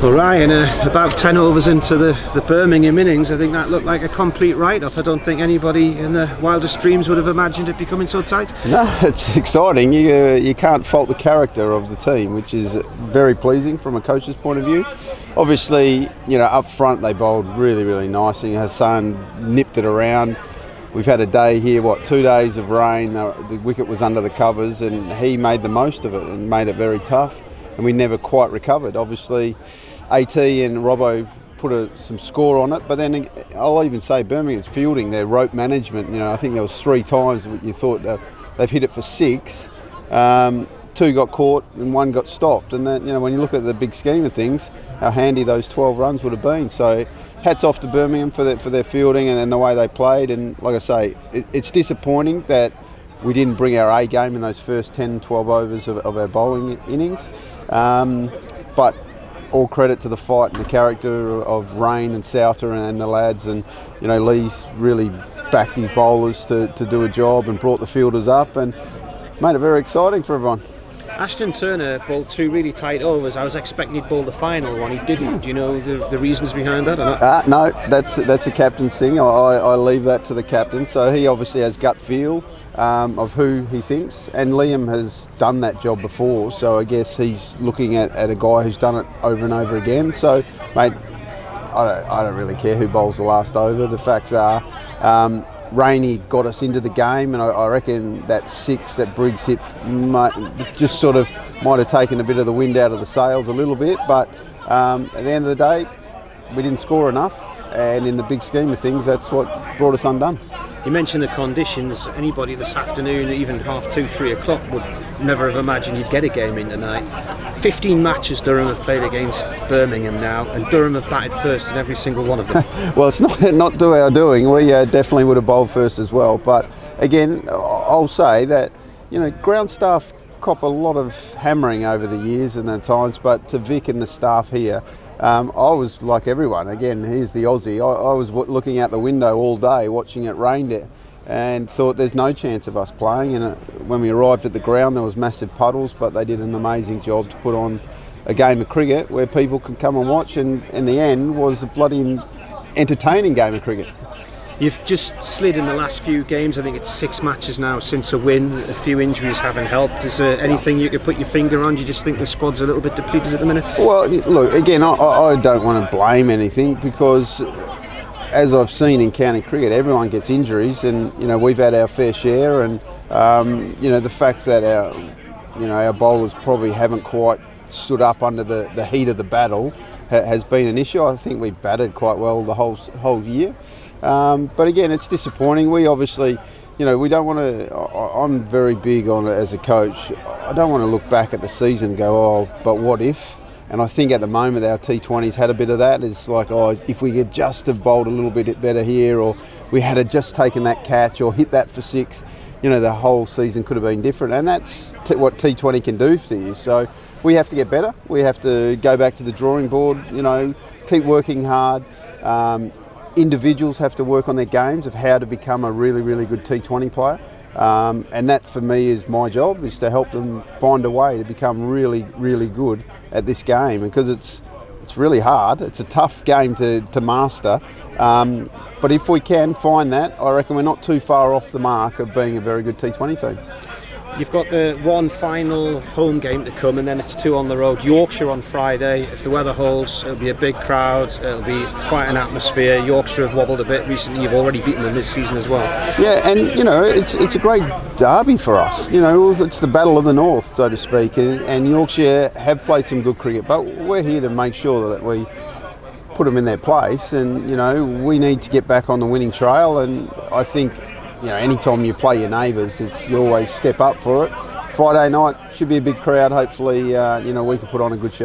Well, Ryan, about 10 overs into the Birmingham innings, I think that looked like a complete write-off. I don't think anybody in their wildest dreams would have imagined it becoming so tight. No, it's exciting. You can't fault the character of the team, which is very pleasing from a coach's point of view. Obviously, up front they bowled really, really nicely. Hassan nipped it around. We've had a day here, 2 days of rain. The wicket was under the covers and he made the most of it and made it very tough. And we never quite recovered. Obviously, AT and Robbo put some score on it, but then I'll even say Birmingham's fielding, their rope management, I think there was 3 times you thought they've hit it for 6. 2 got caught and 1 got stopped. And then, when you look at the big scheme of things, how handy those 12 runs would have been. So hats off to Birmingham for their fielding and the way they played. And like I say, it's disappointing that we didn't bring our A game in those first 10, 12 overs of our bowling innings. But all credit to the fight and the character of Rain and Souter and the lads. And, Lee's really backed his bowlers to do a job and brought the fielders up and made it very exciting for everyone. Ashton Turner bowled 2 really tight overs. I was expecting he'd bowl the final one. He didn't. Do you know the reasons behind that or not? No, that's a captain's thing. I leave that to the captain. So he obviously has gut feel of who he thinks, and Liam has done that job before. So I guess he's looking at a guy who's done it over and over again. So, mate, I don't really care who bowls the last over. The facts are, Rainey got us into the game, and I reckon that 6 that Briggs hit might have taken a bit of the wind out of the sails a little bit, but at the end of the day we didn't score enough, and in the big scheme of things that's what brought us undone. You mentioned the conditions. Anybody this afternoon, even 2:30, 3 o'clock, would never have imagined you'd get a game in tonight. 15 matches Durham have played against Birmingham now, and Durham have batted first in every single one of them. Well, it's not to our doing. We definitely would have bowled first as well. But again, I'll say that ground staff cop a lot of hammering over the years and the times. But to Vic and the staff here, I was like everyone. Again, here's the Aussie. I was looking out the window all day, watching it rain there, and thought there's no chance of us playing. And when we arrived at the ground, there was massive puddles, but they did an amazing job to put on a game of cricket where people could come and watch. And in the end, was a bloody entertaining game of cricket. You've just slid in the last few games. I think it's 6 matches now since a win. A few injuries haven't helped. Is there anything you could put your finger on? Do you just think the squad's a little bit depleted at the minute? Well, look, again, I don't want to blame anything because, as I've seen in county cricket, everyone gets injuries, and we've had our fair share. And the fact that our bowlers probably haven't quite stood up under the heat of the battle has been an issue. I think we've batted quite well the whole year. But again, it's disappointing. We obviously, we don't want to. I'm very big on it as a coach. I don't want to look back at the season and go, oh, but what if? And I think at the moment our T20's had a bit of that. It's like, oh, if we could just have bowled a little bit better here, or we had just taken that catch or hit that for 6, the whole season could have been different. And that's what T20 can do for you. So we have to get better. We have to go back to the drawing board, keep working hard. Individuals have to work on their games of how to become a really, really good T20 player. And that for me is my job, is to help them find a way to become really, really good at this game, because it's really hard. It's a tough game to master. But if we can find that, I reckon we're not too far off the mark of being a very good T20 team. You've got the one final home game to come, and then it's 2 on the road. Yorkshire on Friday. If the weather holds, it'll be a big crowd. It'll be quite an atmosphere. Yorkshire have wobbled a bit recently. You've already beaten them this season as well. Yeah, and it's a great derby for us. It's the battle of the north, so to speak. And Yorkshire have played some good cricket, but we're here to make sure that we put them in their place. And we need to get back on the winning trail. And I think, anytime you play your neighbours, you always step up for it. Friday night should be a big crowd. Hopefully, we can put on a good show.